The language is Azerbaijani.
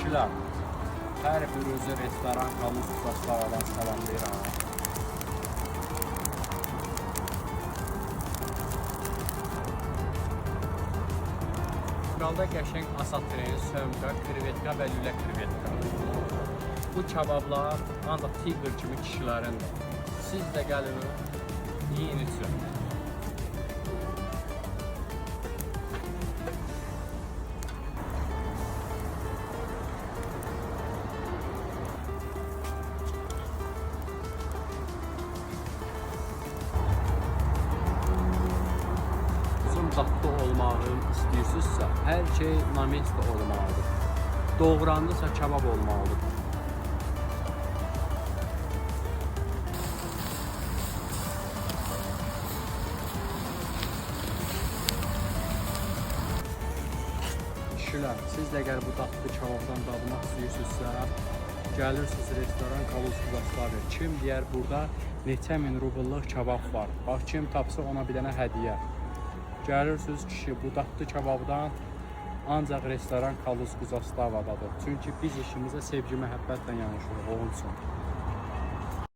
Kişilər, hər bir özü restoran Kaluz Zaslavadan salamlayıram. Qalda qəşəng asatrini, sömqə, krevetka və lülə krevetka. Bu kebablar ancaq Tiger kimi kişilərindir. Siz də gəlin, yiyin üçün. Dadlı olmağı istəyirsinizsə, hər şey namesdə olmalıdır. Doğrandısa kebab olmalıdır. Kişilər, siz də əgər bu dadlı kebabdan dadmaq istəyirsinizsə, gəlirsiniz restoran Kaluz Zaslaviya. Kim deyər burada neçə min rublluq kebab var. Bax, kim tapsa ona bir dənə hədiyyə. Gəlirsiniz kişi, bu dadlı kebabdan ancaq restoran Kaluz Zaslavadadır. Çünki biz işimizə sevgi, məhəbbətlə yanaşırıq, onun üçün.